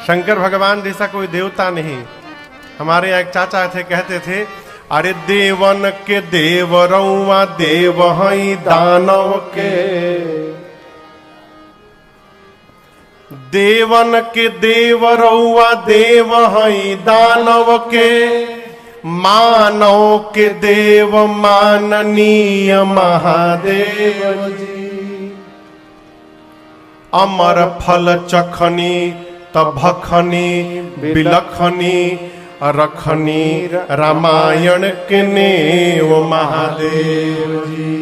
शंकर भगवान जैसा कोई देवता नहीं। हमारे यहाँ एक चाचा थे, कहते थे, अरे देवन के देव रउआ देव हई दानव के, देवन के देव रउआ देव हई दानव के, मानव के देव माननीय महादेव जी। अमर फल चखनी तभखनी बिलखनी रखनी रामायण के नेव महादेव जी।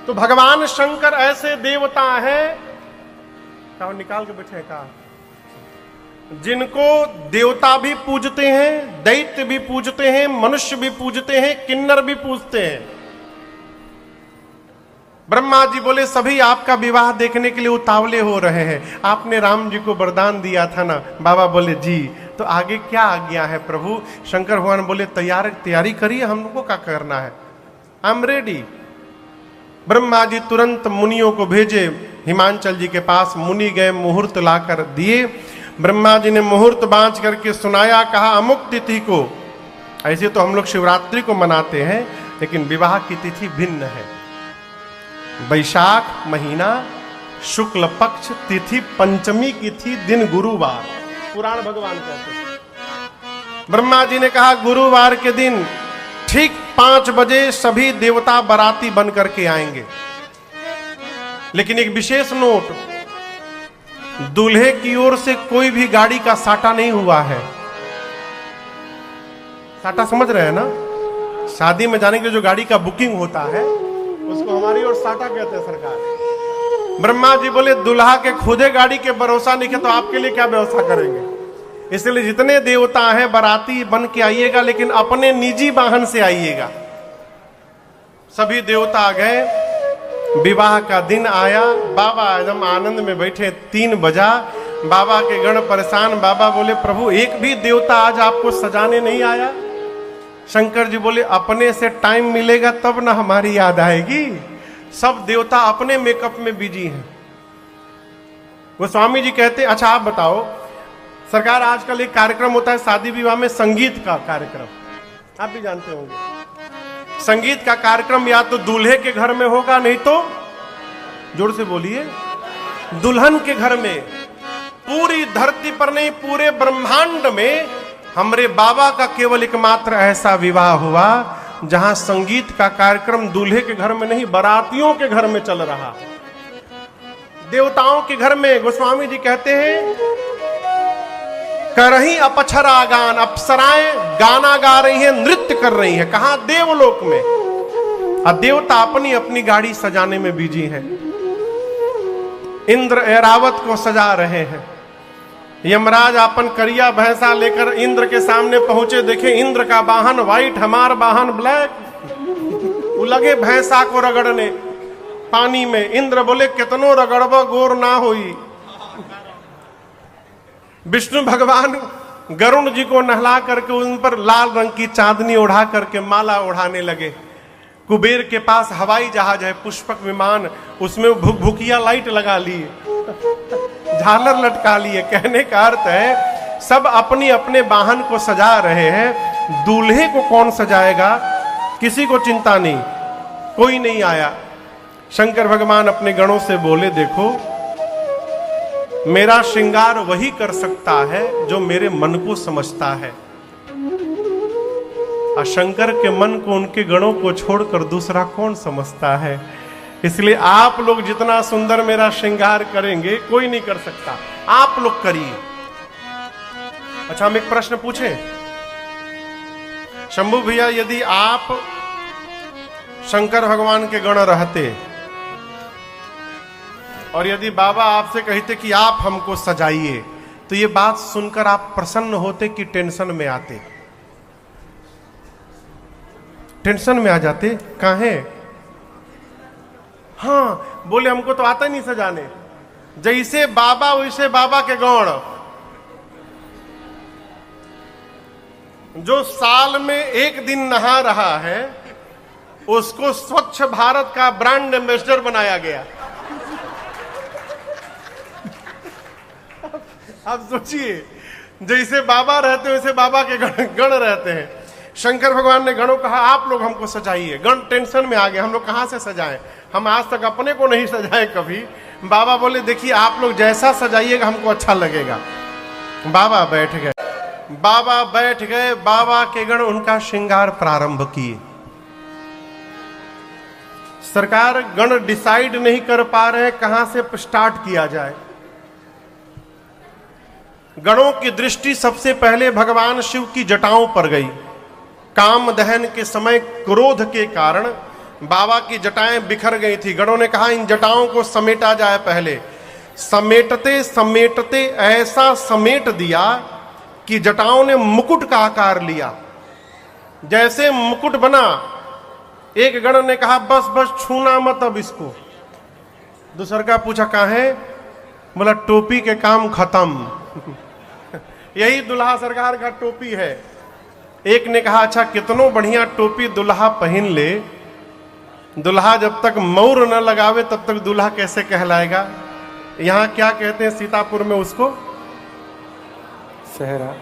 तो भगवान शंकर ऐसे देवता हैं, क्या निकाल के बैठे का, जिनको देवता भी पूजते हैं, दैत्य भी पूजते हैं, मनुष्य भी पूजते हैं, किन्नर भी पूजते हैं। ब्रह्मा जी बोले सभी आपका विवाह देखने के लिए उतावले हो रहे हैं, आपने राम जी को वरदान दिया था ना। बाबा बोले जी, तो आगे क्या आज्ञा है प्रभु। शंकर भगवान बोले तैयारी करिए, हमको क्या करना है, I am ready. Brahma ji तुरंत मुनियों को भेजे हिमांचल जी के पास। मुनि गए, मुहूर्त लाकर दिए। ब्रह्मा जी ने मुहूर्त बांच करके सुनाया, कहा अमुक तिथि को, ऐसे तो हम लोग शिवरात्रि को मनाते हैं, लेकिन विवाह की तिथि भिन्न है। वैशाख महीना शुक्ल पक्ष तिथि पंचमी की थी, दिन गुरुवार, पुराण भगवान कहते हैं। ब्रह्मा जी ने कहा गुरुवार के दिन ठीक 5 बजे सभी देवता बाराती बन करके आएंगे। लेकिन एक विशेष नोट, दूल्हे की ओर से कोई भी गाड़ी का साटा नहीं हुआ है। साटा समझ रहे हैं ना, शादी में जाने के लिए जो गाड़ी का बुकिंग होता है उसको हमारी ओर साटा कहते हैं सरकार। ब्रह्मा जी बोले दुल्हा के खुदे गाड़ी के भरोसा नहीं है तो आपके लिए क्या व्यवस्था करेंगे। इसलिए जितने देवता हैं बाराती बन के आइएगा, लेकिन अपने निजी वाहन से आइएगा। सभी देवता आ गए। विवाह का दिन आया, बाबा एकदम आनंद में बैठे। 3 बजा, बाबा के गण परेशान। बाबा बोले प्रभु एक भी देवता आज आपको सजाने नहीं आया। शंकर जी बोले अपने से टाइम मिलेगा तब ना हमारी याद आएगी। सब देवता अपने मेकअप में बिजी हैं। गोस्वामी जी कहते अच्छा आप बताओ सरकार, आजकल एक कार्यक्रम होता है शादी विवाह में, संगीत का कार्यक्रम, आप भी जानते होंगे। संगीत का कार्यक्रम या तो दूल्हे के घर में होगा, नहीं तो जोर से बोलिए दुल्हन के घर में। पूरी धरती पर नहीं, पूरे ब्रह्मांड में हमरे बाबा का केवल एकमात्र ऐसा विवाह हुआ जहां संगीत का कार्यक्रम दूल्हे के घर में नहीं, बारातियों के घर में चल रहा, देवताओं के घर में। गोस्वामी जी कहते हैं करही अपक्षरा गान, अप्सराएं गाना गा रही हैं, नृत्य कर रही हैं। कहां? देवलोक में। और देवता अपनी अपनी गाड़ी सजाने में बिजी हैं। इंद्र ऐरावत को सजा रहे हैं। यमराज अपन करिया भैंसा लेकर इंद्र के सामने पहुंचे। देखे इंद्र का वाहन व्हाइट, हमार वाहन ब्लैक। वो लगे भैंसा को रगड़ने पानी में। इंद्र बोले कितनो रगड़बा गोर ना होई। विष्णु भगवान गरुण जी को नहला करके उन पर लाल रंग की चांदनी ओढ़ा करके माला ओढ़ाने लगे। कुबेर के पास हवाई जहाज है, पुष्पक विमान, उसमें भुकिया लाइट लगा लिए, झालर लटका लिए। कहने का अर्थ है सब अपनी अपने वाहन को सजा रहे हैं। दूल्हे को कौन सजाएगा किसी को चिंता नहीं, कोई नहीं आया। शंकर भगवान अपने गणों से बोले देखो मेरा श्रृंगार वही कर सकता है जो मेरे मन को समझता है। और शंकर के मन को, उनके गणों को छोड़कर दूसरा कौन समझता है। इसलिए आप लोग जितना सुंदर मेरा श्रृंगार करेंगे कोई नहीं कर सकता, आप लोग करिए। अच्छा हम एक प्रश्न पूछें शंभू भैया, यदि आप शंकर भगवान के गण रहते और यदि बाबा आपसे कहते कि आप हमको सजाइए, तो ये बात सुनकर आप प्रसन्न होते कि टेंशन में आते? टेंशन में आ जाते। काहे? हाँ बोले हमको तो आता नहीं सजाने। जैसे बाबा वैसे बाबा के गौड़। जो साल में एक दिन नहा रहा है उसको स्वच्छ भारत का ब्रांड एम्बेसडर बनाया गया। आप सोचिए, जैसे बाबा रहते वैसे बाबा के गण रहते हैं। शंकर भगवान ने गणों कहा आप लोग हमको सजाइए। गण टेंशन में आ गए, हम लोग कहां से सजाएं, हम आज तक अपने को नहीं सजाए कभी। बाबा बोले देखिए आप लोग जैसा सजाइएगा हमको अच्छा लगेगा। बाबा बैठ गए, बाबा बैठ गए, बाबा के गण उनका श्रृंगार प्रारंभ किए। सरकार गण डिसाइड नहीं कर पा रहे कहां से स्टार्ट किया जाए। गणों की दृष्टि सबसे पहले भगवान शिव की जटाओं पर गई। काम दहन के समय क्रोध के कारण बाबा की जटाएं बिखर गई थी। गणों ने कहा इन जटाओं को समेटा जाए। पहले समेटते समेटते ऐसा समेट दिया कि जटाओं ने मुकुट का आकार लिया। जैसे मुकुट बना, एक गण ने कहा बस बस छूना मत अब इसको। दूसरा का पूछा कहां है, बोला टोपी के काम खत्म। यही दुल्हा सरकार का टोपी है। एक ने कहा अच्छा कितनों बढ़िया टोपी दुल्हा पहन ले, दुल्हा जब तक मौर न लगावे तब तक दुल्हा कैसे कहलाएगा। यहां क्या कहते हैं सीतापुर में उसको, सेहरा।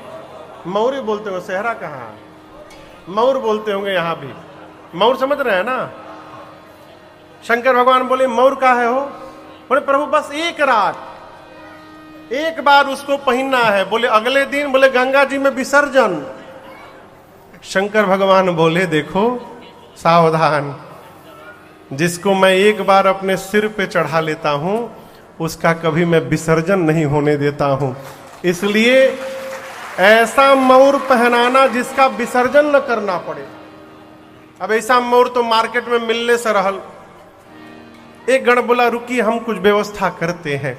मौर बोलते हो, सेहरा कहाँ, मौर बोलते होंगे यहां भी। मौर समझ रहे हैं ना। शंकर भगवान बोले मौर का है हो, बोले प्रभु बस एक रात एक बार उसको पहनना है। बोले अगले दिन, बोले गंगा जी में विसर्जन। शंकर भगवान बोले देखो सावधान, जिसको मैं एक बार अपने सिर पे चढ़ा लेता हूं उसका कभी मैं विसर्जन नहीं होने देता हूं। इसलिए ऐसा मौर पहनाना जिसका विसर्जन न करना पड़े। अब ऐसा मौर तो मार्केट में मिलने से रहल। एक गण बोला रुकिए हम कुछ व्यवस्था करते हैं,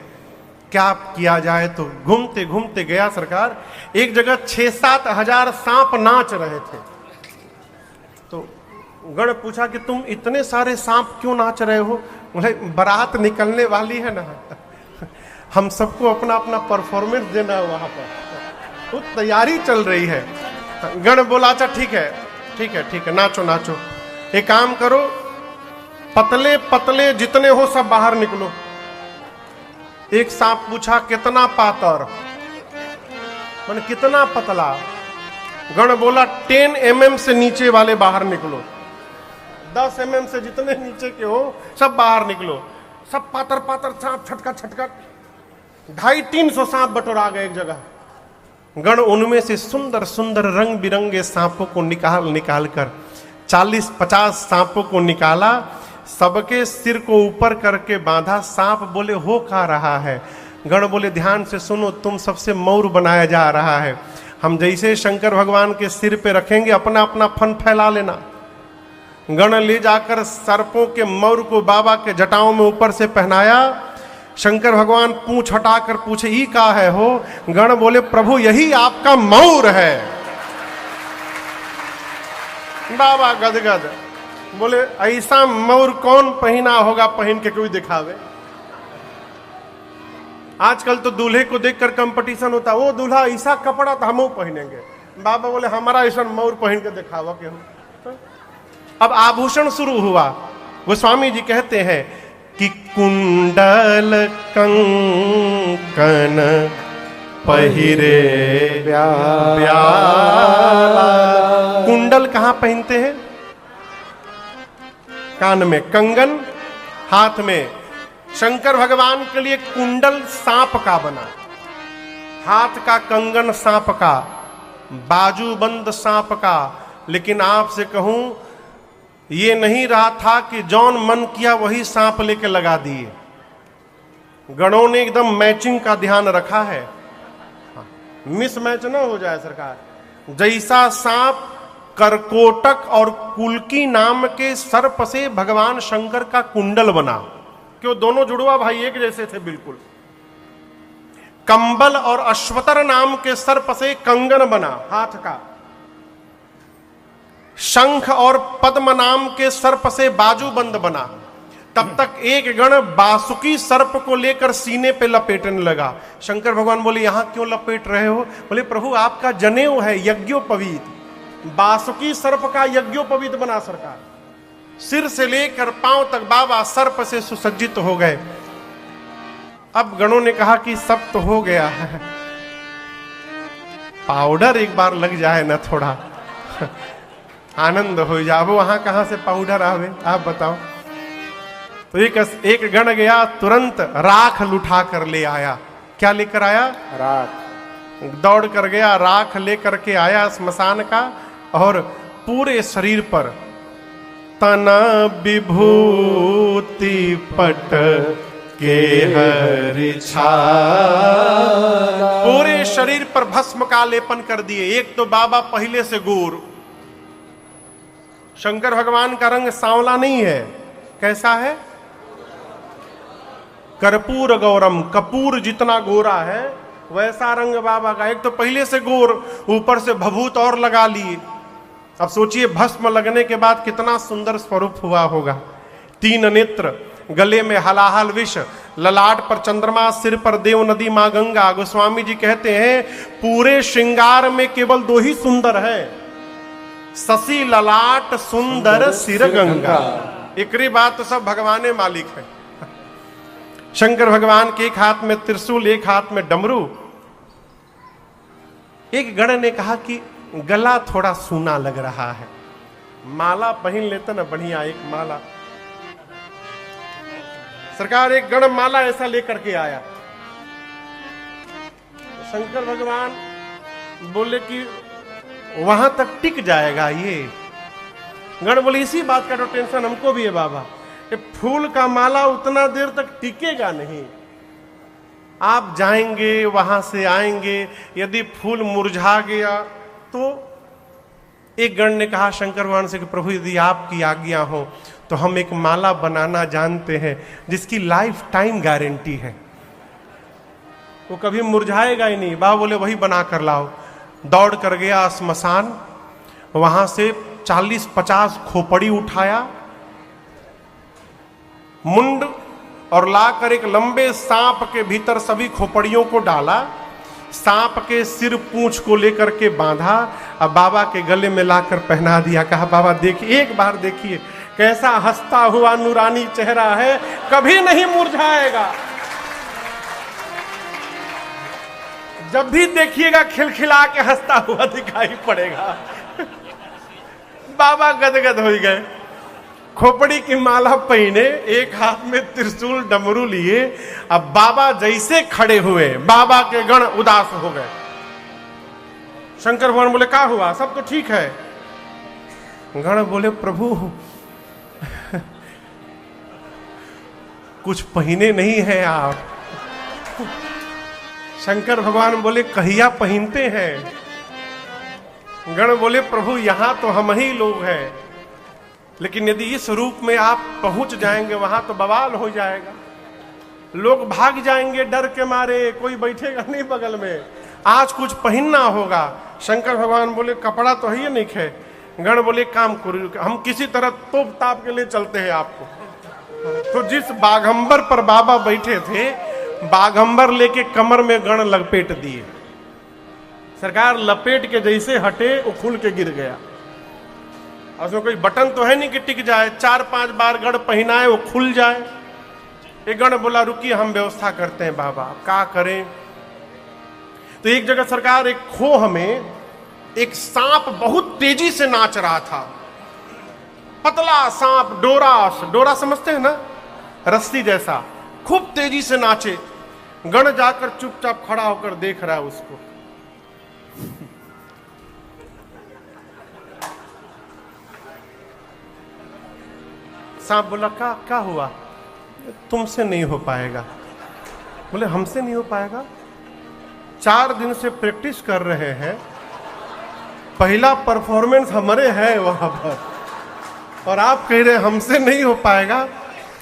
क्या किया जाए। तो घूमते घूमते गया सरकार, एक जगह 6-7 हजार सांप नाच रहे थे। तो गण पूछा कि तुम इतने सारे सांप क्यों नाच रहे हो। बोले बारात निकलने वाली है ना, हम सबको अपना अपना परफॉर्मेंस देना है वहां पर, तो तैयारी चल रही है। गण बोला अच्छा ठीक है ठीक है ठीक है, नाचो नाचो। एक काम करो, पतले पतले जितने हो सब बाहर निकलो। एक सांप पूछा कितना पातर, मैंने कितना पतला। गण बोला 10 mm से नीचे वाले बाहर निकलो, 10 mm से जितने नीचे के हो सब बाहर निकलो। सब पातर पातर सांप छटका छटका 250-300 सांप बटोरा गए एक जगह। गण उनमें से सुंदर सुंदर रंग बिरंगे सांपों को निकाल कर 40-50 सांपों को निकाला, सबके सिर को ऊपर करके बांधा। सांप बोले हो क्या रहा है। गण बोले ध्यान से सुनो, तुम सबसे मौर बनाया जा रहा है। हम जैसे शंकर भगवान के सिर पे रखेंगे अपना अपना फन फैला लेना। गण ले जाकर सर्पों के मौर को बाबा के जटाओं में ऊपर से पहनाया। शंकर भगवान पूंछ हटाकर पूछे ई का है हो। गण बोले प्रभु यही आपका मौर है। बाबा गदगद बोले ऐसा मौर कौन पहना होगा, पहन के कोई दिखावे। आजकल तो दूल्हे को देखकर कंपटीशन होता, वो दूल्हा ऐसा कपड़ा तो हम पहनेंगे। बाबा बोले हमारा ऐसा मौर पहन के दिखावा के हो। अब आभूषण शुरू हुआ। गोस्वामी जी कहते हैं कि कुंडल कंकन पहिरे ब्याला। कुंडल कहां पहनते हैं, कान में, कंगन हाथ में। शंकर भगवान के लिए कुंडल सांप का बना, हाथ का कंगन सांप का, बाजूबंद सांप का। लेकिन आपसे कहूं ये नहीं रहा था कि जौन मन किया वही सांप लेके लगा दिए। गणों ने एकदम मैचिंग का ध्यान रखा है, मिसमैच ना हो जाए सरकार। जैसा सांप करकोटक और कुल्की नाम के सर्प से भगवान शंकर का कुंडल बना, क्यों दोनों जुड़वा भाई एक जैसे थे बिल्कुल। कंबल और अश्वतर नाम के सर्प से कंगन बना हाथ का। शंख और पद्म नाम के सर्प से बाजूबंद बना। तब तक एक गण बासुकी सर्प को लेकर सीने पे लपेटने लगा। शंकर भगवान बोले यहां क्यों लपेट रहे हो। बोले प्रभु आपका जनेऊ है यज्ञोपवीत। बासुकी सर्प का यज्ञोपवीत बना सरकार। सिर से लेकर पांव तक बाबा सर्प से सुसज्जित हो गए। अब गणों ने कहा कि सब तो हो गया है, पाउडर एक बार लग जाए ना थोड़ा आनंद हो जाए। अब वहां कहां से पाउडर आवे आप बताओ। तो एक गण गया, तुरंत राख लुठा कर ले आया। क्या लेकर आया? राख। दौड़ कर गया, राख लेकर के आया स्मशान का, और पूरे शरीर पर तना विभूति पट के हरि छाला, पूरे शरीर पर भस्म का लेपन कर दिए। एक तो बाबा पहले से गोर, शंकर भगवान का रंग सांवला नहीं है, कैसा है? कर्पूर गौरम, कपूर जितना गोरा है वैसा रंग बाबा का। एक तो पहले से गोर, ऊपर से भभूत और लगा लिए। अब सोचिए भस्म लगने के बाद कितना सुंदर स्वरूप हुआ होगा। 3 नेत्र, गले में हलाहल विष, ललाट पर चंद्रमा, सिर पर देव नदी मां गंगा। गोस्वामी जी कहते हैं पूरे श्रृंगार में केवल 2 ही सुंदर है, शशि ललाट सुंदर सिर गंगा। एकरी बात तो सब भगवाने मालिक है। शंकर भगवान के एक हाथ में त्रिशूल, एक हाथ में डमरू। एक गण ने कहा कि गला थोड़ा सूना लग रहा है, माला पहन लेते ना बढ़िया एक माला। सरकार एक गण माला ऐसा लेकर के आया। शंकर भगवान बोले कि वहां तक टिक जाएगा ये? गण बोले इसी बात का तो टेंशन हमको भी है बाबा, कि फूल का माला उतना देर तक टिकेगा नहीं। आप जाएंगे, वहां से आएंगे, यदि फूल मुरझा गया तो। एक गण ने कहा शंकर भगवान से कि प्रभु यदि आपकी आज्ञा हो तो हम एक माला बनाना जानते हैं जिसकी लाइफ टाइम गारंटी है, वो कभी मुरझाएगा ही नहीं। बाबा बोले वही बना कर लाओ। दौड़ कर गया स्मशान, वहां से 40-50 खोपड़ी उठाया, मुंड और लाकर एक लंबे सांप के भीतर सभी खोपड़ियों को डाला, सांप के सिर पूंछ को लेकर के बांधा, अब बाबा के गले में लाकर पहना दिया। कहा बाबा देखिए, एक बार देखिए कैसा हंसता हुआ नूरानी चेहरा है, कभी नहीं मुरझाएगा। जब भी देखिएगा खिलखिला के हंसता हुआ दिखाई पड़ेगा। बाबा गदगद हो गए, खोपड़ी की माला पहने, एक हाथ में त्रिशूल डमरू लिए। अब बाबा जैसे खड़े हुए, बाबा के गण उदास हो गए। शंकर भगवान बोले क्या हुआ? सब तो ठीक है। गण बोले प्रभु कुछ पहने नहीं है आप। शंकर भगवान बोले कहिया पहनते हैं? गण बोले प्रभु यहां तो हम ही लोग हैं, लेकिन यदि इस रूप में आप पहुंच जाएंगे वहां तो बवाल हो जाएगा, लोग भाग जाएंगे डर के मारे, कोई बैठेगा नहीं बगल में। आज कुछ पहनना होगा। शंकर भगवान बोले कपड़ा तो है नहीं है। गण बोले काम करो, हम किसी तरह तोप ताप के लिए चलते हैं आपको। तो जिस बाघंबर पर बाबा बैठे थे, बाघंबर लेके कमर में गण लपेट दिए। सरकार लपेट के जैसे हटे वो खुल के गिर गया। उसमें कोई बटन तो है नहीं कि टिक जाए, 4-5 बार गण पहनाए वो खुल जाए। एक गण बोला रुकिए हम व्यवस्था करते हैं बाबा, क्या करें। तो एक जगह सरकार एक खोह में एक सांप बहुत तेजी से नाच रहा था, पतला सांप, डोरा समझते हैं ना, रस्सी जैसा, खूब तेजी से नाचे। गण जाकर चुपचाप खड़ा होकर देख रहा है उसको। सांप बोला क्या हुआ? तुमसे नहीं हो पाएगा। बोले हमसे नहीं हो पाएगा? 4 दिन से प्रैक्टिस कर रहे हैं, पहला परफॉर्मेंस हमारे है वहां पर, और आप कह रहे हमसे नहीं हो पाएगा।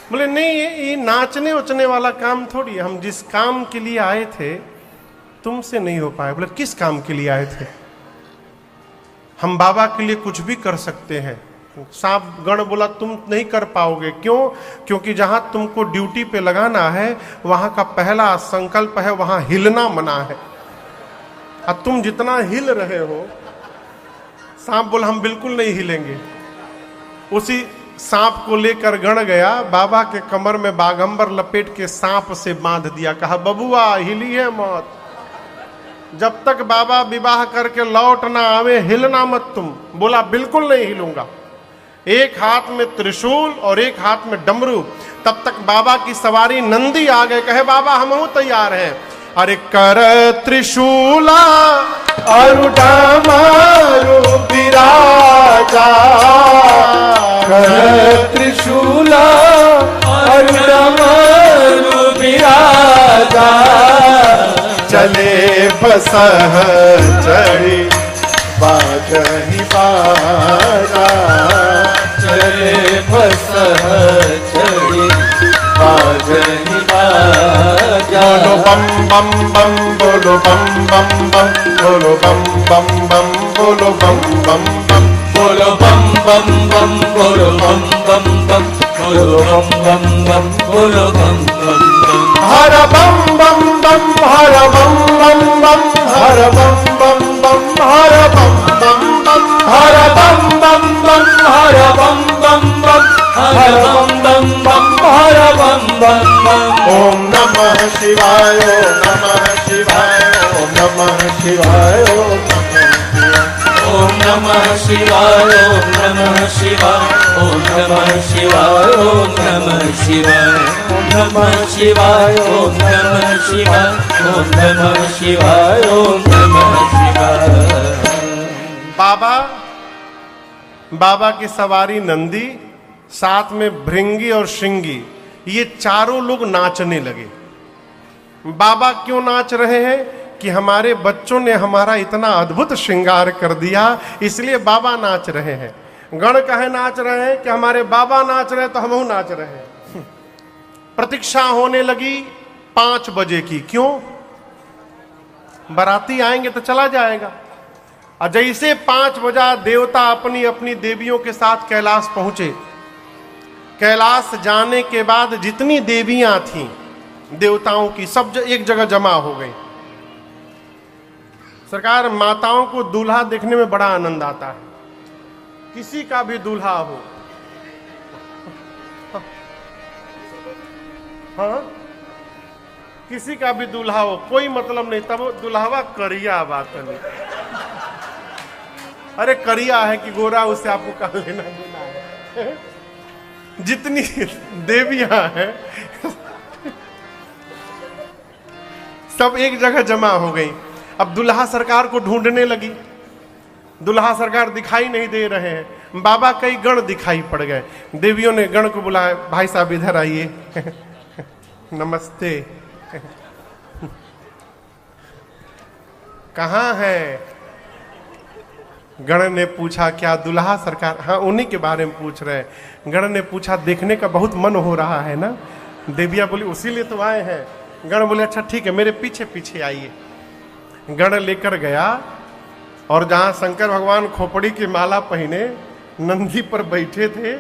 बोले नहीं, ये नाचने उचने वाला काम थोड़ी, हम जिस काम के लिए आए थे तुमसे नहीं हो पाए। बोले किस काम के लिए आए थे? हम बाबा के लिए कुछ भी कर सकते हैं। सांप गण बोला तुम नहीं कर पाओगे। क्यों? क्योंकि जहां तुमको ड्यूटी पे लगाना है वहां का पहला संकल्प है वहां हिलना मना है, और तुम जितना हिल रहे हो। सांप बोला हम बिल्कुल नहीं हिलेंगे। उसी सांप को लेकर गण गया, बाबा के कमर में बाघंबर लपेट के सांप से बांध दिया। कहा बबुआ हिलिए मत, जब तक बाबा विवाह करके लौट ना आवे हिलना मत तुम। बोला बिल्कुल नहीं हिलूंगा। एक हाथ में त्रिशूल और एक हाथ में डमरू। तब तक बाबा की सवारी नंदी आ गए, कहे बाबा हम तैयार हैं। अरे कर त्रिशूला और डमरू विराजा, कर त्रिशूला और डमरू विराजा, चले बसह चढ़ी बाजहि बाजा, चले बसह चढ़ी बाजहि बाजा। बोलो बम बम बम, बोलो बम बम बम, बोलो बम बम बम, बोलो बम बम बम, बोलो बम बम बम, बोलो बम बम बम, बोलो बम बम बम, बोलो बम बम बम। हर बम बम बम, हर बम बम बम, हर बम बम बम, हर बम बम बम, हर बम बम बम, हर बम बम बम, हर बम बम बम, हर बम बम बम। ओम नमः शिवाय, ओम नमः शिवाय, ओम नमः शिवाय, ओम नमः शिवाय, ओम नमः शिवाय, ओम नमः शिवाय, ओम नमः शिवाय, ओम नमः शिवाय, ओम नमः शिवाय, ओम नमः शिवाय, ओम नमः शिवाय। बाबा की सवारी नंदी, साथ में भृंगी और श्रृंगी, ये चारों लोग नाचने लगे। बाबा क्यों नाच रहे हैं कि हमारे बच्चों ने हमारा इतना अद्भुत श्रृंगार कर दिया, इसलिए बाबा नाच रहे हैं। गण कहे नाच रहे हैं कि हमारे बाबा नाच रहे तो हम नाच रहे हैं। प्रतीक्षा होने लगी 5 बजे की। क्यों? बाराती आएंगे तो चला जाएगा। और जैसे 5 बजा देवता अपनी अपनी देवियों के साथ कैलाश पहुंचे। कैलाश जाने के बाद जितनी देवियां थीं देवताओं की, सब एक जगह जमा हो गई। सरकार, माताओं को दूल्हा देखने में बड़ा आनंद आता है। किसी का भी दूल्हा हो, हाँ, किसी का भी दूल्हा हो, कोई मतलब नहीं, तब दुल्हावा करिया बात नहीं। अरे करिया है कि गोरा, उससे आपको कहा लेना देना है। जितनी देवियां हैं सब एक जगह जमा हो गई। अब दुल्हा सरकार को ढूंढने लगी। दुल्हा सरकार दिखाई नहीं दे रहे हैं। बाबा कई गण दिखाई पड़ गए। देवियों ने गण को बुलाया, भाई साहब इधर आइए। नमस्ते। कहाँ है? गण ने पूछा, क्या दुल्हा सरकार? हाँ, उन्हीं के बारे में पूछ रहे हैं। गण ने पूछा, देखने का बहुत मन हो रहा है ना? देविया बोली, उसी लिए तो आए हैं। गण बोले, अच्छा ठीक है, मेरे पीछे पीछे आइए। गण लेकर गया और जहां शंकर भगवान खोपड़ी की माला पहने नंदी पर बैठे थे,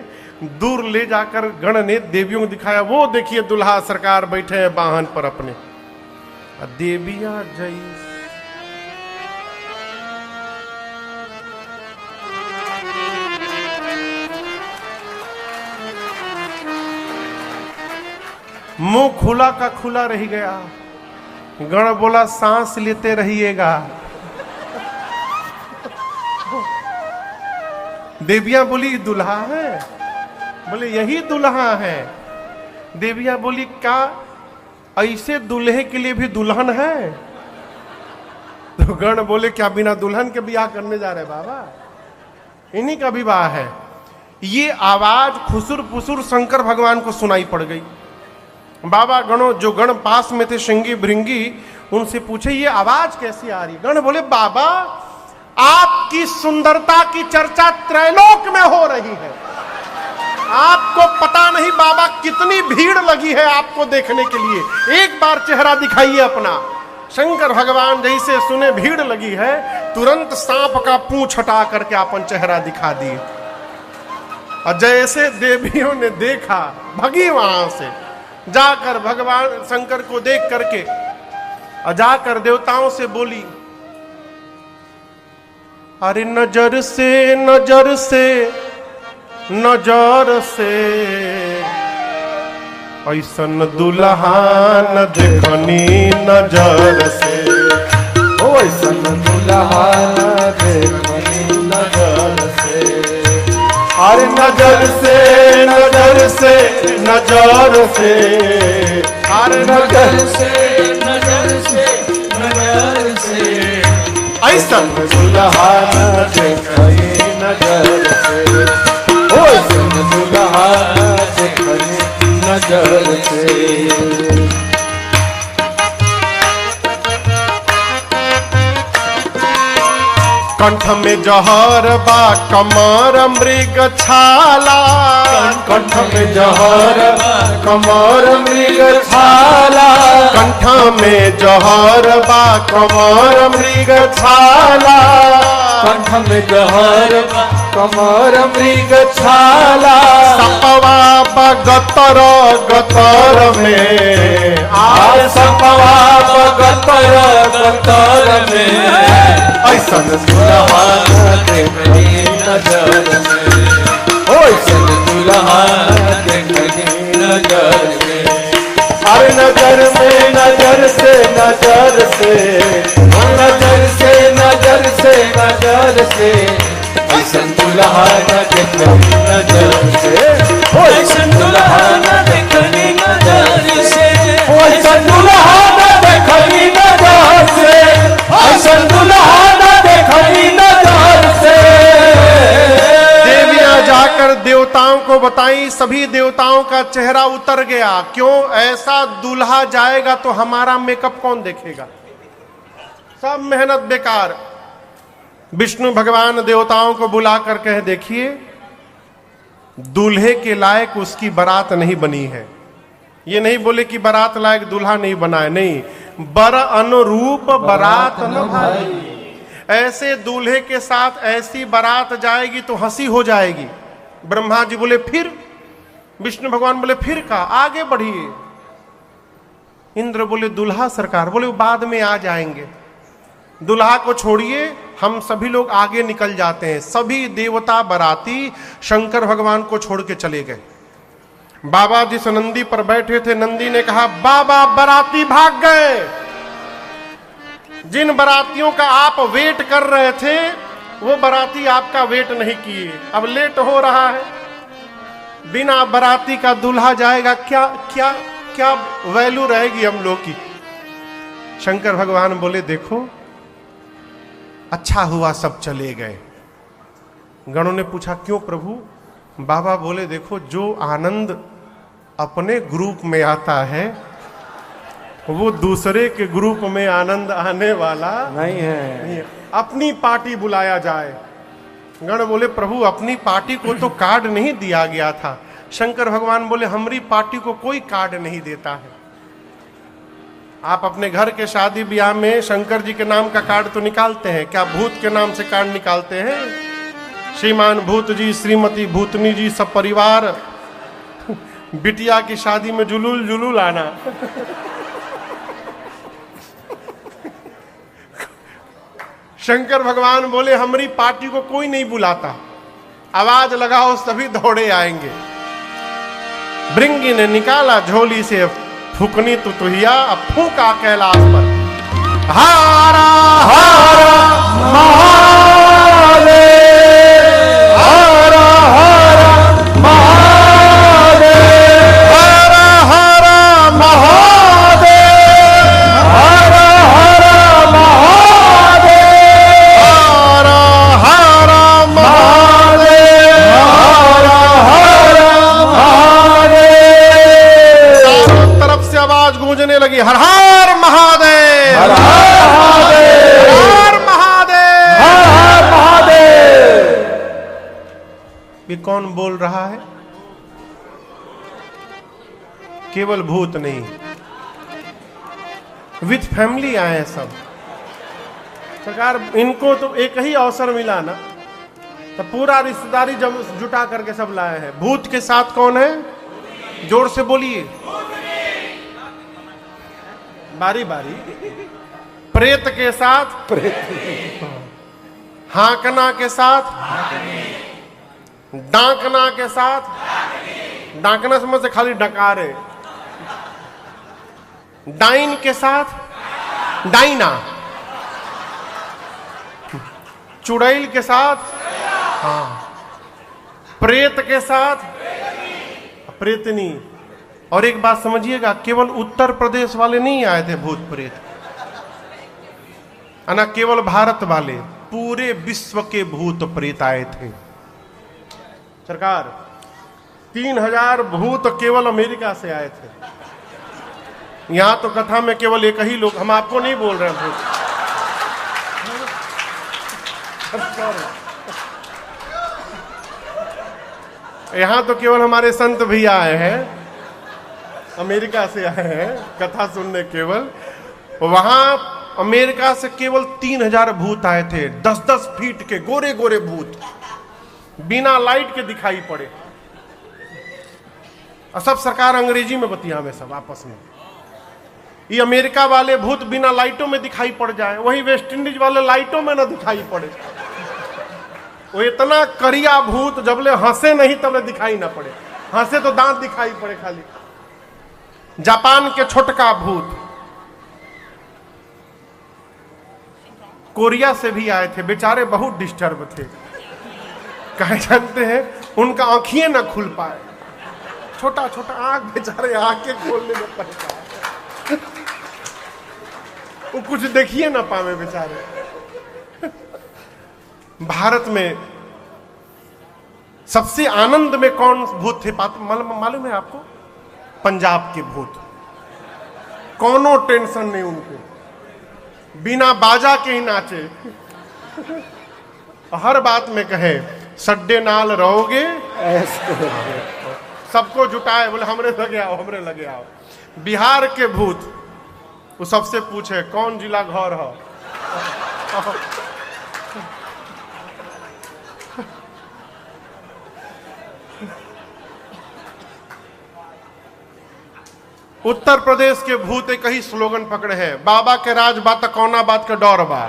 दूर ले जाकर गण ने देवियों को दिखाया, वो देखिए दुल्हा सरकार बैठे हैं वाहन पर अपने। देविया जय मुंह खुला का खुला रह गया। गण बोला, सांस लेते रहिएगा। देविया बोली, दुल्हा है? बोले, यही दुल्हा है। देविया बोली, क्या ऐसे दूल्हे के लिए भी दुल्हन है? तो गण बोले, क्या बिना दुल्हन के ब्याह करने जा रहे बाबा? इन्हीं का विवाह है। ये आवाज खुसुर पुसुर शंकर भगवान को सुनाई पड़ गई। बाबा गणों, जो गण पास में थे श्रृंगी भृंगी, उनसे पूछे, ये आवाज कैसी आ रही? गण बोले, बाबा आपकी सुंदरता की चर्चा त्रैलोक में हो रही है। आपको पता नहीं बाबा कितनी भीड़ लगी है आपको देखने के लिए। एक बार चेहरा दिखाइए अपना। शंकर भगवान जैसे सुने भीड़ लगी है, तुरंत सांप का पूंछ हटा करके अपन चेहरा दिखा दिए। और जैसे देवियों ने देखा, भगी वहां से, जाकर भगवान शंकर को देख करके और जाकर देवताओं से बोली, अरे नजर से नजर से नजर से ऐसन दुल्हा न देखनी नजर से। ओ ऐसन दुल्हा देखनी नजर से। अरे नजर से नजर से नजर से, अरे नजर से नजर से नजर से, ऐसन दुल्हा देखनी नजर से। ओ ऐसन दुल्हा देखनी नजर से। कंठ में जहर बा कमर मृग छाला, कंठ में जहर कमर मृग छाला, कंठ में जहर बा कमर मृग छाला, कंठ में जहर कमर मृग छाला। सपवा बगतर गतर में, आर सपवा गतर गतर में, ऐसन दुल्हा देखनी नजर से। ओ ऐसन दुल्हा देखनी नजर से। अरे नजर में नजर से नजर से, नजर से नजर से नजर से, ऐसन दुल्हा देखनी नजर से। ओ ऐसन दुल्हा देखनी नजर से। ओ ऐसन दुल्हा देखनी नजर से। ऐसन दुल्हा देखनी नजर से। देवियां जाकर देवताओं को बताई, सभी देवताओं का चेहरा उतर गया। क्यों? ऐसा दूल्हा जाएगा तो हमारा मेकअप कौन देखेगा? सब मेहनत बेकार। विष्णु भगवान देवताओं को बुलाकर कहे, देखिए दूल्हे के लायक उसकी बारात नहीं बनी है। ये नहीं बोले कि बारात लायक दूल्हा नहीं बना है, नहीं, बर अनुरूप बारात न भाई। ऐसे दूल्हे के साथ ऐसी बारात जाएगी तो हंसी हो जाएगी। ब्रह्मा जी बोले फिर, विष्णु भगवान बोले फिर का, आगे बढ़िए। इंद्र बोले दुल्हा सरकार, बोले वो बाद में आ जाएंगे, दुल्हा को छोड़िए, हम सभी लोग आगे निकल जाते हैं। सभी देवता बाराती शंकर भगवान को छोड़ के चले गए। बाबा जिस नंदी पर बैठे थे, नंदी ने कहा बाबा बाराती भाग गए। जिन बारातियों का आप वेट कर रहे थे वो बाराती आपका वेट नहीं किए, अब लेट हो रहा है। बिना बाराती का दूल्हा जाएगा, क्या क्या क्या वैल्यू रहेगी हम लोग की? शंकर भगवान बोले देखो अच्छा हुआ सब चले गए। गणों ने पूछा क्यों प्रभु? बाबा बोले देखो जो आनंद अपने ग्रुप में आता है वो दूसरे के ग्रुप में आनंद आने वाला नहीं है। अपनी पार्टी बुलाया जाए। गण बोले प्रभु अपनी पार्टी को तो कार्ड नहीं दिया गया था। शंकर भगवान बोले हमारी पार्टी को कोई कार्ड नहीं देता है। आप अपने घर के शादी ब्याह में शंकर जी के नाम का कार्ड तो निकालते हैं क्या? भूत के नाम से कार्ड निकालते हैं? श्रीमान भूत जी, श्रीमती भूतनी जी, सब परिवार बिटिया की शादी में जुलूल जुलूल आना। शंकर भगवान बोले हमारी पार्टी को कोई नहीं बुलाता, आवाज लगाओ सभी दौड़े आएंगे। भृंगी ने निकाला झोली से फूकनी तुतुहिया, अब फूका कैलाश पर, हारा हारा महादेव, हारा हारा महादेव, हारा हारा महादेव, हारा हारा महादेव, हारा हारा महादेव, हारा हारा महादेव। चारों तरफ से आवाज गूंजने लगी, हर हर महादेव, हर हर महादेव, हर महादेव, हर हर महादेव। ये कौन बोल रहा है? केवल भूत नहीं, विथ फैमिली आए हैं सब। सरकार इनको तो एक ही अवसर मिला ना, तो पूरा रिश्तेदारी जब जुटा करके सब लाए हैं। भूत के साथ कौन है? जोर से बोलिए, बारी बारी। प्रेत के साथ, हाकना के साथ, डांकना के साथ, डांकना समझ से खाली डकारे। डाइन के साथ, डाइना, चुड़ैल के साथ, हाँ, प्रेत के साथ, प्रेतनी। और एक बात समझिएगा, केवल उत्तर प्रदेश वाले नहीं आए थे भूत प्रेत, ना केवल भारत वाले, पूरे विश्व के भूत प्रेत आए थे। सरकार 3000 भूत केवल अमेरिका से आए थे। यहां तो कथा में केवल एक ही लोग, हम आपको नहीं बोल रहे हैं भूत, यहां तो केवल हमारे संत भैया आए हैं, अमेरिका से आए हैं कथा सुनने केवल। वहां अमेरिका से केवल 3000 भूत आए थे, 10-10 फीट के गोरे गोरे भूत, बिना लाइट के दिखाई पड़े। और सब सरकार अंग्रेजी में बतिया में सब आपस में। ये अमेरिका वाले भूत बिना लाइटों में दिखाई पड़ जाए, वही वेस्ट इंडीज वाले लाइटों में ना दिखाई पड़े। वो इतना करिया भूत, जबले हंसे नहीं तबले दिखाई ना पड़े, हंसे तो दांत दिखाई पड़े खाली। जापान के छोटका भूत, कोरिया से भी आए थे, बेचारे बहुत डिस्टर्ब थे। कहे जानते हैं, उनका आंखियां ना खुल पाए, छोटा छोटा आंख, बेचारे आंखें खोलने में परेशान, वो कुछ देखिए ना पावे बेचारे। भारत में सबसे आनंद में कौन भूत थे मालूम है आपको? पंजाब के भूत। कोनो टेंशन नहीं उनको, बिना बाजा के ही नाचे, हर बात में कहे सड्डे नाल रहोगे, सबको जुटाए, बोले हमरे लगे आओ, हमरे लगे आओ। बिहार के भूत, वो सबसे पूछे कौन जिला घर हो। उत्तर प्रदेश के भूत एक ही स्लोगन पकड़े हैं, बाबा के राज बात कौना बात का डर बा।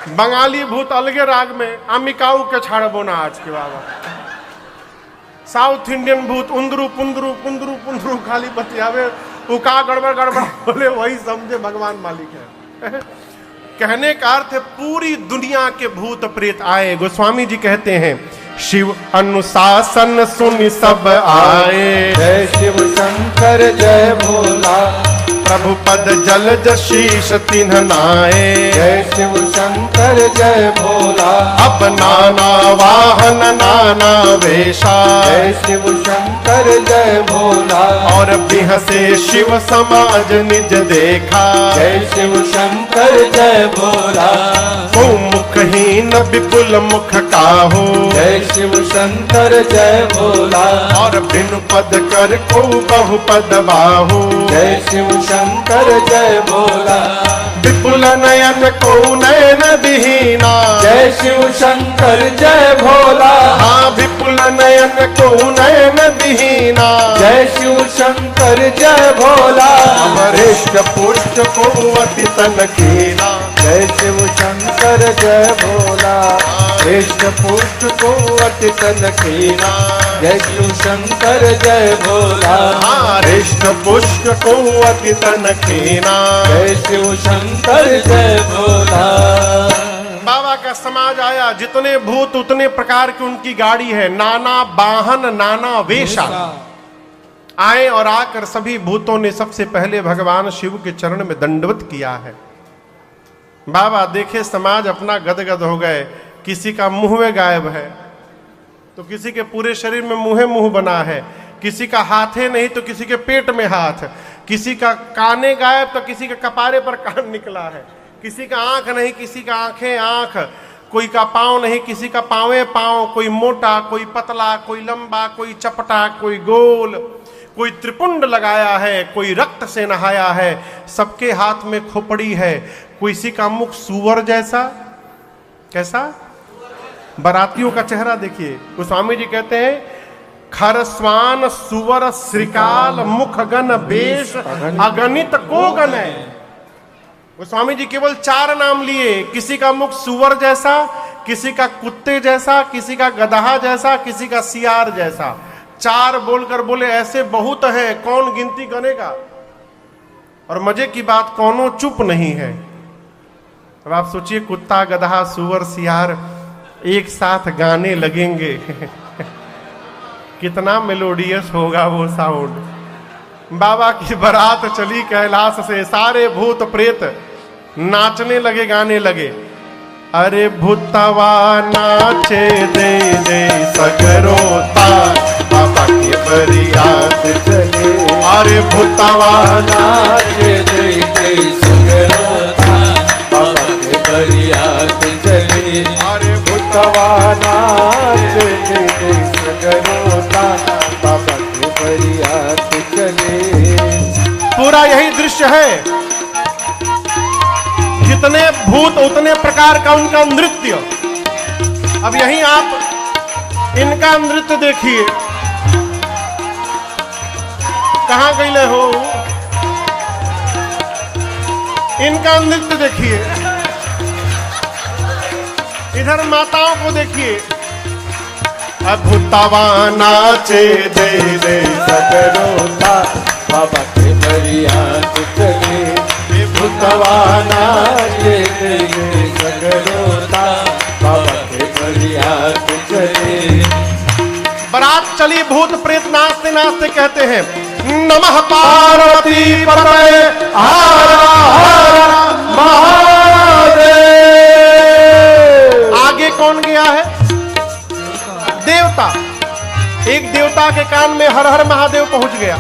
बंगाली भूत अलगे राग में, अमिकाऊ के छाड़बो ना आज के बाबा। साउथ इंडियन भूत उंदरू पुंदरू पुंदरू पुंदरू खाली बतियावे, वो का गड़बड़ गड़बड़ बोले, वही समझे भगवान मालिक है। कहने का अर्थ है पूरी दुनिया के भूत प्रेत आए। गोस्वामी जी कहते हैं, शिव अनुशासन सुन सब आए, जय शिव शंकर जय भोला, प्रभु पद जलज शीश तिन्ह नाए, जय शिव शंकर जय भोला, अब नाना वाहन नाना वेशा, जय शिव शंकर जय भोला, और बिहसे शिव समाज निज देखा, जय शिव शंकर जय भोला, को मुखहीन विपुल मुख काहू, जय शिव शंकर जय भोला, और बिनु पद कर को बहु पद बाहू, जय शिव शंकर जय भोला, विपुल नयन को नयन विहीना, जय शिव शंकर जय भोला, हाँ विपुल नयन को नयन विहीना, जय शिव शंकर जय भोला, अमरेश पुष्ट को अति तन कीना, जय शिव शंकर जय भोला, कृष्ण पुष्ट को अति तन कीना, जय शिव शंकर जय भोला, हृष्ट पुष्ट को अति तन कीना, जय शिव शंकर जय भोला। बाबा का समाज आया, जितने भूत उतने प्रकार की उनकी गाड़ी है, नाना वाहन नाना वेशा। आए और आकर सभी भूतों ने सबसे पहले भगवान शिव के चरण में दंडवत किया है। बाबा देखे समाज अपना गदगद हो गए, किसी का मुंह में गायब है तो किसी के पूरे शरीर में मुंह बना है, किसी का हाथे नहीं तो किसी के पेट में हाथ, किसी का काने गायब तो किसी के कपारे पर कान निकला है, किसी का आंख नहीं किसी का आंखें आंख, कोई का पांव नहीं किसी का पांवे पांव, कोई मोटा कोई पतला कोई लंबा कोई चपटा कोई गोल, कोई त्रिपुंड लगाया है, कोई रक्त से नहाया है, सबके हाथ में खोपड़ी है, किसी का मुख सुअर जैसा, कैसा? बारातियों का चेहरा देखिए, गोस्वामी जी कहते हैं खरस्वान सुवर श्रीकाल मुख गण वेश अगणित को गण है। गोस्वामी जी केवल 4 नाम लिए, किसी का मुख सुअर जैसा, किसी का कुत्ते जैसा, किसी का गदहा जैसा, किसी का सियार जैसा, 4 बोलकर बोले ऐसे बहुत है, कौन गिनती करेगा। और मजे की बात, कौनों चुप नहीं है। अब आप सोचिए, कुत्ता, गधा, सुअर, सियार एक साथ गाने लगेंगे कितना मेलोडियस होगा वो साउंड। बाबा की बारात चली कैलाश से, सारे भूत प्रेत नाचने लगे, गाने लगे। अरे भूतवा नाचे दे दे सगरोता, बाबा की बरियात चले। अरे भूतवा नाचे दे दे सगरोता, बाबा के बरियात चले। अरे भूतवा नाचे दे दे सगरोता, बाबा के बरियात चले। पूरा यही दृश्य है, जितने भूत उतने प्रकार का उनका नृत्य। अब यहीं आप इनका नृत्य देखिए, कहां गए हो, इनका नृत्य देखिए। इधर माताओं को देखिए, भूतवा नाचे दे दे सगरोता, बाबा के बरियात चले। भूतवा नाचे दे दे सगरोता, बाबा के बरियात चले। बारात चली, भूत प्रेत नाचते नाचते कहते हैं नमः पार्वती पतये हर हर महादेव। आगे कौन गया है? देवता। एक देवता के कान में हर हर महादेव पहुंच गया।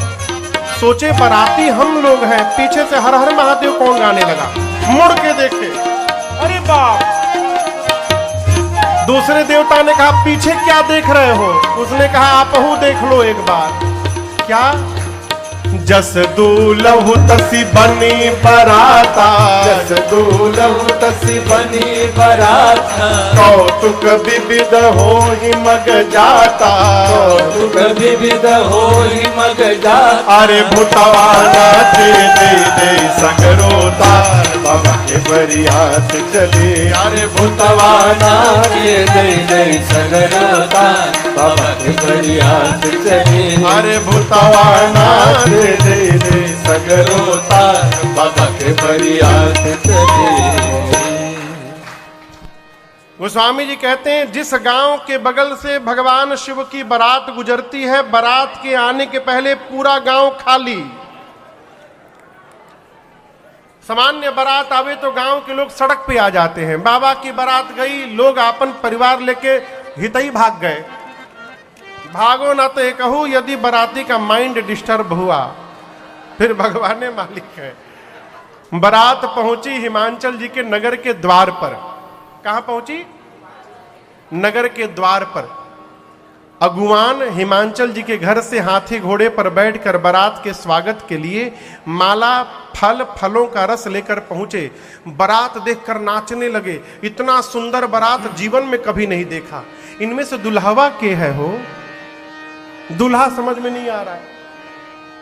सोचे बाराती हम लोग हैं, पीछे से हर हर महादेव कौन गाने लगा। मुड़ के देखे, अरे बाप। दूसरे देवता ने कहा पीछे क्या देख रहे हो? उसने कहा आपहू देख लो एक बार। क्या? जस दूलहु तसी बनी बराता, जस दूलहु तसी बनी बराता। कौतुक विविध होहि मग जाता, कौतुक विविध होहि मग जाता। अरे भूतवा नाचे दे दे सगरोता, बाबा के बरियात चले। अरे भूतवा नाचे दे दे सगरोता, बाबा के बरियात चले। अरे भूतवा नाचे दे दे सगरोता, बाबा के बरियात चले। गोस्वामी जी कहते हैं जिस गांव के बगल से भगवान शिव की बारात गुजरती है, बारात के आने के पहले पूरा गांव खाली। सामान्य बारात आवे तो गांव के लोग सड़क पे आ जाते हैं। बाबा की बारात गई, लोग अपन परिवार लेके हितई भाग गए। भागो ना तो कहूं, यदि बाराती का माइंड डिस्टर्ब हुआ फिर भगवान ने मालिक है। बारात पहुंची हिमांचल जी के नगर के द्वार पर। कहां पहुंची? नगर के द्वार पर। अगुवान हिमांचल जी के घर से हाथी घोड़े पर बैठकर बारात के स्वागत के लिए माला फल फलों का रस लेकर पहुंचे। बारात देखकर नाचने लगे। इतना सुंदर बारात जीवन में कभी नहीं देखा। इनमें से दुल्हवा के है हो? दूल्हा समझ में नहीं आ रहा है।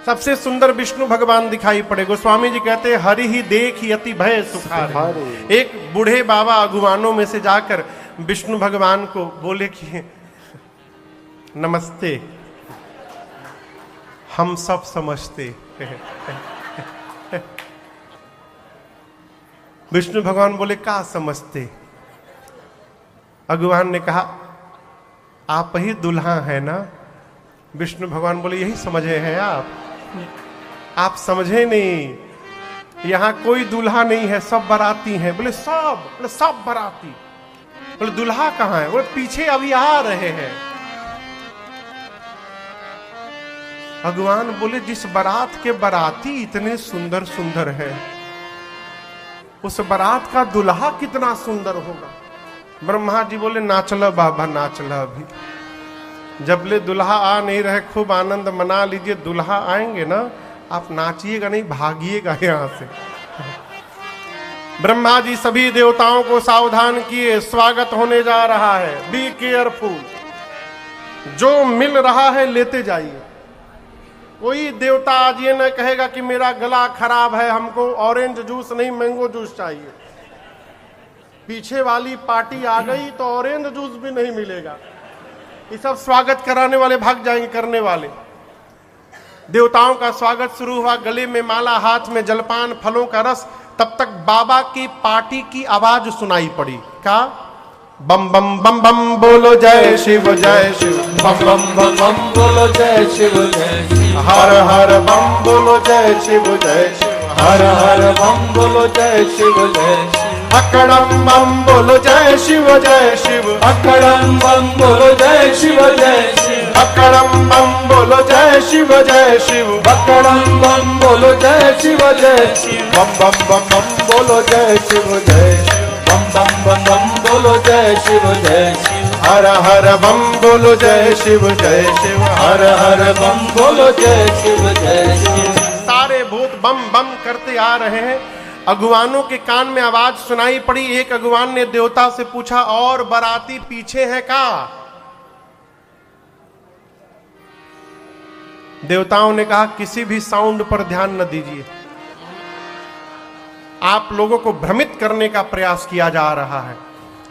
सबसे सुंदर विष्णु भगवान दिखाई पड़े। गोस्वामी जी कहते हैं हरि ही देख यति भय सुखारे। एक बूढ़े बाबा अगुवानों में से जाकर विष्णु भगवान को बोले कि नमस्ते, हम सब समझते। विष्णु भगवान बोले का समझते? अगुवान ने कहा आप ही दुल्हा है ना? विष्णु भगवान बोले यही समझे हैं आप समझे नहीं। यहां कोई दूल्हा नहीं है, सब बाराती हैं। बोले सब बाराती। बोले दूल्हा कहां है? बोले पीछे अभी आ रहे हैं। भगवान बोले जिस बारात के बाराती इतने सुंदर सुंदर है, उस बारात का दूल्हा कितना सुंदर होगा। ब्रह्मा जी बोले नाचला बाबा, नाचला। अभी जबले दुल्हा आ नहीं रहे खूब आनंद मना लीजिए। दुल्हा आएंगे ना, आप नाचिएगा नहीं, भागिएगा यहां से। ब्रह्मा जी सभी देवताओं को सावधान किए, स्वागत होने जा रहा है, बी केयरफुल। जो मिल रहा है लेते जाइए। कोई देवता आज ये न कहेगा कि मेरा गला खराब है, हमको ऑरेंज जूस नहीं मैंगो जूस चाहिए। पीछे वाली पार्टी आ गई तो ऑरेंज जूस भी नहीं मिलेगा। ये सब स्वागत कराने वाले भाग जाएंगे करने वाले। देवताओं का स्वागत शुरू हुआ, गले में माला, हाथ में जलपान, फलों का रस। तब तक बाबा की पार्टी की आवाज सुनाई पड़ी। क्या? बम बम बम बम बोलो जय शिव जय शिव, बम बम बम बम बोलो जय शिव जय शिव, हर हर बम बोलो जय शिव जय शिव, हर हर बम बोलो जय शिव जय शिव, अकड़म बम बोलो जय शिव जय शिव, अकड़म बम बोलो जय शिव जय शिव, अकड़म बम बोलो जय शिव जय शिव, अकड़म बम बोलो जय शिव जय शिव, बम बम बम बम बोलो जय शिव जय शिव, बम बम बम बम बोलो जय शिव जय शिव, हर हर बम बोलो जय शिव जय शिव, हर हर बम बोलो जय शिव जय शिव। सारे भूत बम बम करते आ रहे हैं। अगुवानों के कान में आवाज सुनाई पड़ी। एक अगुवान ने देवता से पूछा, और बाराती पीछे है का? देवताओं ने कहा, किसी भी साउंड पर ध्यान न दीजिए, आप लोगों को भ्रमित करने का प्रयास किया जा रहा है,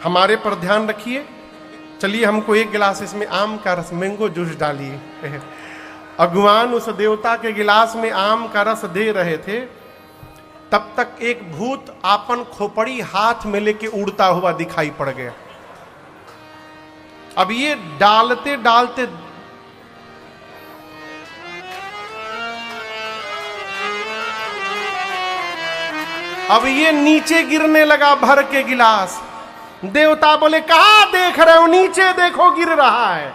हमारे पर ध्यान रखिए। चलिए हमको एक गिलास इसमें आम का रस, मैंगो जूस डालिए। अगुवान उस देवता के गिलास में आम का रस दे रहे थे, तब तक एक भूत आपन खोपड़ी हाथ में लेके उड़ता हुआ दिखाई पड़ गया। अब ये डालते डालते अब ये नीचे गिरने लगा भर के गिलास। देवता बोले, कहां देख रहे हो? नीचे देखो, गिर रहा है।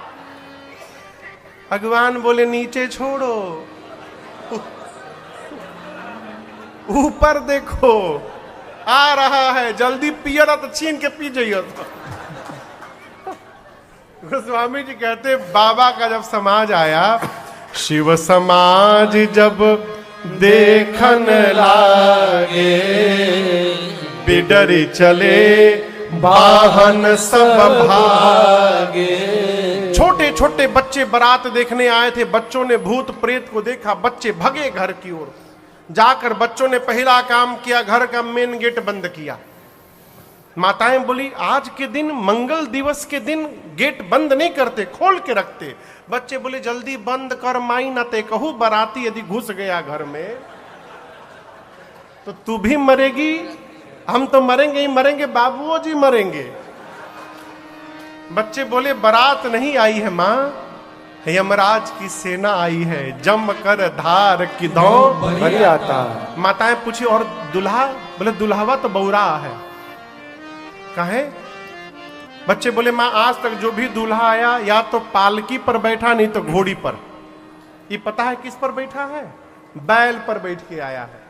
भगवान बोले, नीचे छोड़ो, ऊपर देखो, आ रहा है, जल्दी पियो ना तो छीन के पी जाइयो। गोस्वामी जी कहते, बाबा का जब समाज आया, शिव समाज जब देखन लागे, बिडरी चले वाहन सब भागे। छोटे छोटे बच्चे बारात देखने आए थे, बच्चों ने भूत प्रेत को देखा, बच्चे भगे घर की ओर। जाकर बच्चों ने पहला काम किया, घर का मेन गेट बंद किया। माताएं बोली, आज के दिन, मंगल दिवस के दिन गेट बंद नहीं करते, खोल के रखते। बच्चे बोले, जल्दी बंद कर माई, न ते कहूं बाराती यदि घुस गया घर में तो तू भी मरेगी, हम तो मरेंगे ही मरेंगे, बाबूओ जी मरेंगे। बच्चे बोले, बारात नहीं आई है मां, यमराज की सेना आई है, जम कर धार किदों भरी आता। माताएं पूछी, और दुल्हा? बोले, दुल्हावा तो बौरा है। कहे? बच्चे बोले, मां आज तक जो भी दूल्हा आया या तो पालकी पर बैठा, नहीं तो घोड़ी पर। ये पता है किस पर बैठा है? बैल पर बैठ के आया है।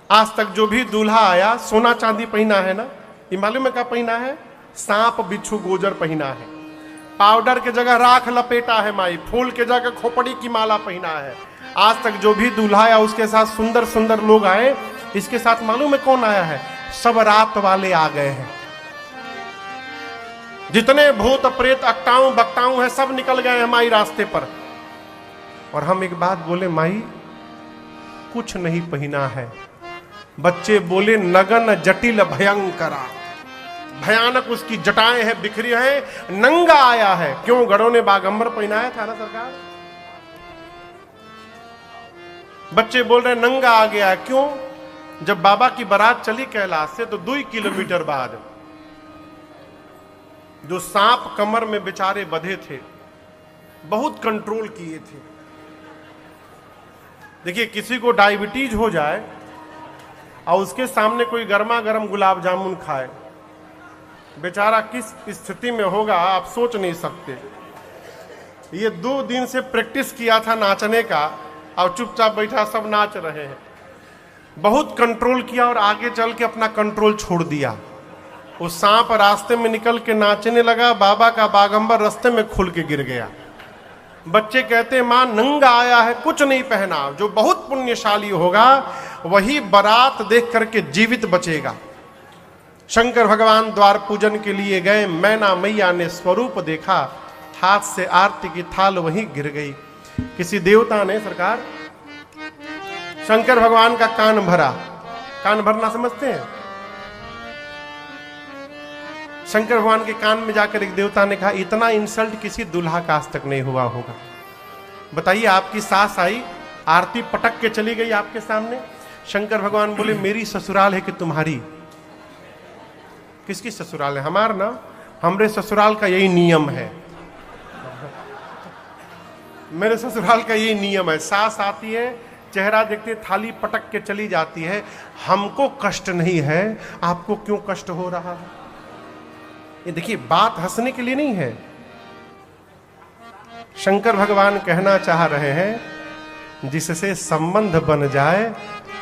आज तक जो भी दूल्हा आया, सोना चांदी पहना है ना? ये मालूम है क्या पहना है? सांप बिच्छू गोजर पहना है, पाउडर के जगह राख लपेटा है माई, फूल के जगह खोपड़ी की माला पहना है। आज तक जो भी दूल्हा आया उसके साथ सुंदर सुंदर लोग आए, इसके साथ मालूम है कौन आया है? सब रात वाले आ गए हैं। जितने भूत प्रेत अकटाऊ बकटाऊ है, सब निकल गए हैं माई रास्ते पर। और हम एक बात बोले, माई कुछ नहीं पहना है। बच्चे बोले, नगन जटिल भयंकरा, भयानक उसकी जटाएं हैं, बिखरी हैं, नंगा आया है। क्यों? गढ़ों ने बागंबर पहनाया था ना सरकार। बच्चे बोल रहे नंगा आ गया है। क्यों? जब बाबा की बारात चली कैलाश से, तो 2 किलोमीटर बाद जो सांप कमर में बेचारे बंधे थे, बहुत कंट्रोल किए थे। देखिए, किसी को डायबिटीज हो जाए और उसके सामने कोई गर्मा गर्म गुलाब जामुन खाए, बेचारा किस स्थिति में होगा आप सोच नहीं सकते। ये 2 दिन से प्रैक्टिस किया था नाचने का, और चुपचाप बैठा, सब नाच रहे हैं। बहुत कंट्रोल किया और आगे चल के अपना कंट्रोल छोड़ दिया। वो सांप रास्ते में निकल के नाचने लगा, बाबा का बागंबर रास्ते में खुल के गिर गया। बच्चे कहते हैं, मां नंगा आया है, कुछ नहीं पहना। जो बहुत पुण्यशाली होगा वही बारात देख करके जीवित बचेगा। शंकर भगवान द्वार पूजन के लिए गए, मैना मैया ने स्वरूप देखा, हाथ से आरती की थाल वहीं गिर गई। किसी देवता ने सरकार शंकर भगवान का कान भरा। कान भरना समझते हैं? शंकर भगवान के कान में जाकर एक देवता ने कहा, इतना इंसल्ट किसी दूल्हा का आज तक नहीं हुआ होगा। बताइए, आपकी सास आई, आरती पटक के चली गई आपके सामने। शंकर भगवान बोले, मेरी ससुराल है कि तुम्हारी? किसकी ससुराल है? हमार ना, हमरे ससुराल का यही नियम है। मेरे ससुराल का यही नियम है। सास आती है, चेहरा देखते थाली पटक के चली जाती है। हमको कष्ट नहीं है, आपको क्यों कष्ट हो रहा है? ये देखिए, बात हंसने के लिए नहीं है। शंकर भगवान कहना चाह रहे हैं, जिससे संबंध बन जाए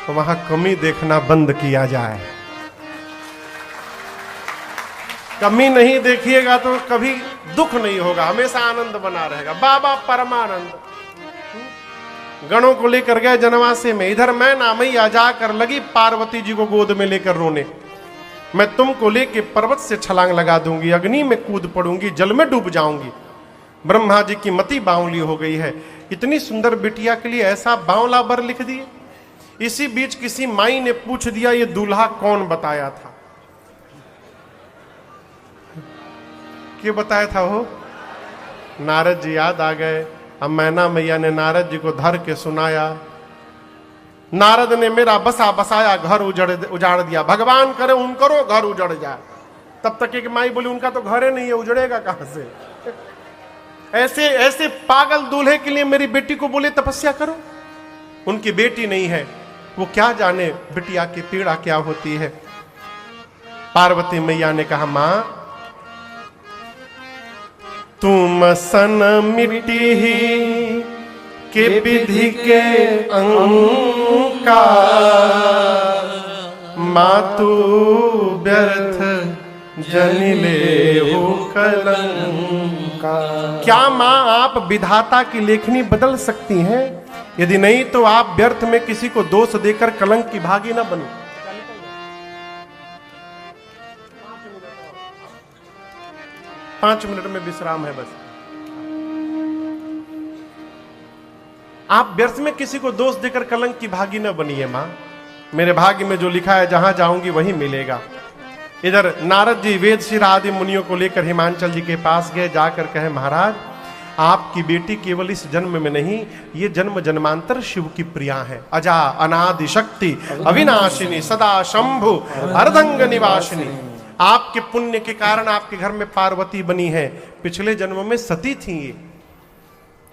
तो वहां कमी देखना बंद किया जाए। कमी नहीं देखिएगा तो कभी दुख नहीं होगा, हमेशा आनंद बना रहेगा। बाबा परमानंद गणों को लेकर गए जनवासे में। इधर मैं ना मैया जाकर लगी पार्वती जी को गोद में लेकर रोने। मैं तुमको लेके पर्वत से छलांग लगा दूंगी, अग्नि में कूद पड़ूंगी, जल में डूब जाऊंगी। ब्रह्मा जी की मति बावली हो गई है। इतनी सुंदर बिटिया के लिए ऐसा बावला वर लिख दिए। इसी बीच किसी माई ने पूछ दिया, ये दूल्हा कौन बताया था? क्यों बताया था वो? नारद जी याद आ गए। अब मैना मैया ने नारद जी को धर के सुनाया। नारद ने मेरा बसा बसाया घर उजाड़ दिया। भगवान करे उन करो घर उजड़ जाए। तब तक एक माई बोली, उनका तो घर ही नहीं है, उजड़ेगा कहां से? ऐसे ऐसे पागल दूल्हे के लिए मेरी बेटी को बोले तपस्या करो। उनकी बेटी नहीं है, वो क्या जाने बिटिया की पीड़ा क्या होती है। पार्वती मैया ने कहा, मां तुम सन मिट्टी ही के विधि के अंका, मातु व्यर्थ जनिले हो कलंका। क्या मां आप विधाता की लेखनी बदल सकती हैं? यदि नहीं तो आप व्यर्थ में किसी को दोष देकर कलंक की भागी न बनो। 5 मिनट में विश्राम है बस। आप व्यर्थ में किसी को दोष देकर कलंक की भागी न बनिए मां। मेरे भाग्य में जो लिखा है जहां जाऊंगी वही मिलेगा। इधर नारद जी वेद शिर आदि मुनियों को लेकर हिमांचल जी के पास गए। जाकर कहे, महाराज आपकी बेटी केवल इस जन्म में नहीं, ये जन्म जन्मांतर शिव की प्रिया है। अजा अनादि शक्ति अविनाशिनी सदा शंभु अर्धंग निवासिनी। आपके पुण्य के कारण आपके घर में पार्वती बनी है, पिछले जन्म में सती थी ये।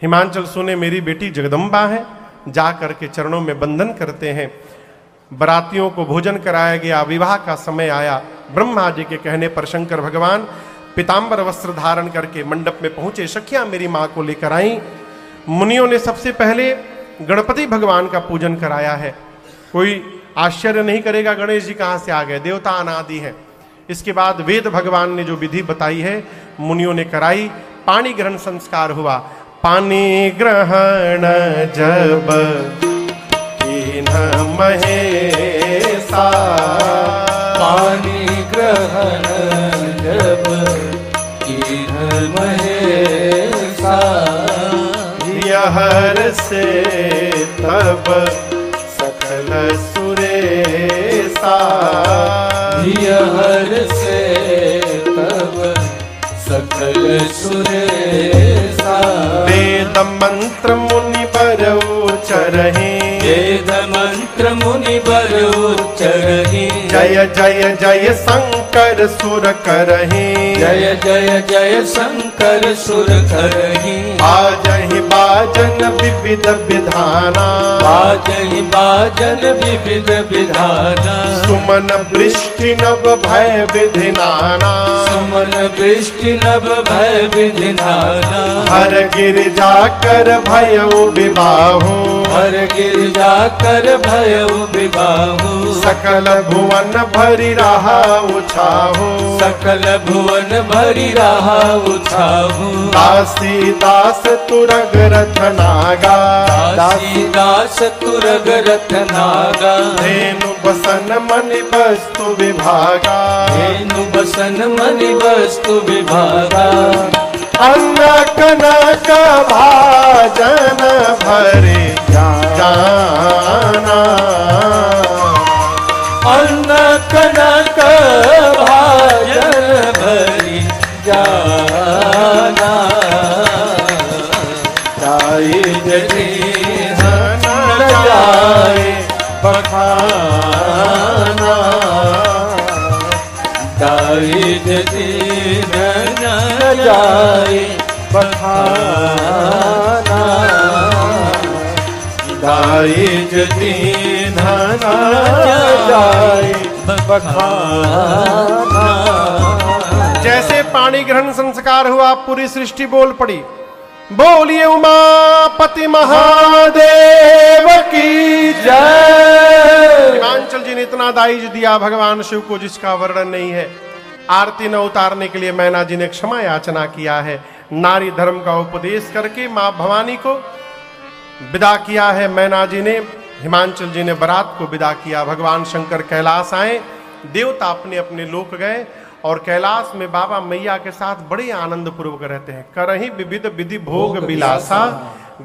हिमांचल सुने मेरी बेटी जगदम्बा है। जाकर के चरणों में बंधन करते हैं। बरातियों को भोजन कराया गया। विवाह का समय आया। ब्रह्मा जी के कहने पर शंकर भगवान पीतांबर वस्त्र धारण करके मंडप में पहुंचे। सखियां मेरी मां को लेकर आई। मुनियों ने सबसे पहले गणपति भगवान का पूजन कराया है। कोई आश्चर्य नहीं करेगा गणेश जी कहां से आ गए, देवता अनादि है। इसके बाद वेद भगवान ने जो विधि बताई है मुनियों ने कराई। पानी ग्रहण संस्कार हुआ। पानी ग्रहण जब कीन्ह महेशा, पानी ग्रहण जब कीन्ह महेशा, यहर से तब सकल सुरेशा, यहर से तब सकल सुरेशा। वेद मंत्र मुनि बर उच्चरहि, वेद मंत्र मुनि बर उच्चरहि, जय जय जय शंकर सुर करहि, जय जय जय शंकर सुर करहि। बाजहि बाजन विविध विधाना, बाजहि बाजन विविध विधाना, सुमन वृष्टि नव भय विधि नाना, सुमन वृष्टि नव भय विधि नाना। हर गिरिजा कर भयउ विबाहु, हर गिरिजा कर भयउ विबाहु, सकल भुवन भरि रहा उछाहु, सकल भुवन भरि रहा उछाहु। दासी दास तुरग रथ नागा, दासी दास तुरग रथ नागा, धेनु बसन मणि वस्तु विभागा, धेनु बसन मणि वस्तु विभागा। अन्न कनक भाजन भरे जाना, अन्न कनक भाजन भरे दारिज दीन न जाए बखाना, दारिज दीन न जाए बखाना। जैसे पाणी ग्रहण संस्कार हुआ, पूरी सृष्टि बोल पड़ी, बोलिए उमापति महादेव की जय। हिमांचल जी ने इतना दाइज दिया भगवान शिव को जिसका वर्णन नहीं है। आरती न उतारने के लिए मैना जी ने क्षमा याचना किया है। नारी धर्म का उपदेश करके मां भवानी को विदा किया है मैना जी ने। हिमांचल जी ने बारात को विदा किया। भगवान शंकर कैलाश आए, देवता अपने अपने लोक गए और कैलाश में बाबा मैया के साथ बड़े आनंद पूर्वक रहते हैं। करही विविध विधि भोग विलासा,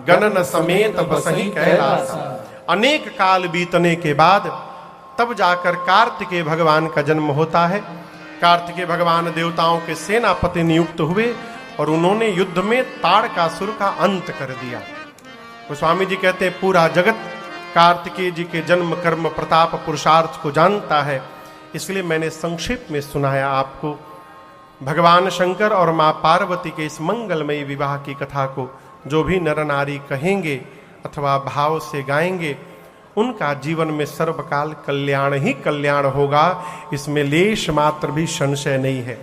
गणन समेत बसही कैलासा। अनेक काल बीतने के बाद तब जाकर कार्तिकेय भगवान का जन्म होता है। कार्तिकेय भगवान देवताओं के सेनापति नियुक्त हुए और उन्होंने युद्ध में ताड़कासुर का अंत कर दिया। गोस्वामी जी कहते हैं पूरा जगत कार्तिकेय जी के जन्म कर्म प्रताप पुरुषार्थ को जानता है, इसलिए मैंने संक्षेप में सुनाया आपको। भगवान शंकर और मां पार्वती के इस मंगलमयी विवाह की कथा को जो भी नर नारी कहेंगे अथवा भाव से गाएंगे, उनका जीवन में सर्वकाल कल्याण ही कल्याण होगा, इसमें लेश मात्र भी संशय नहीं है।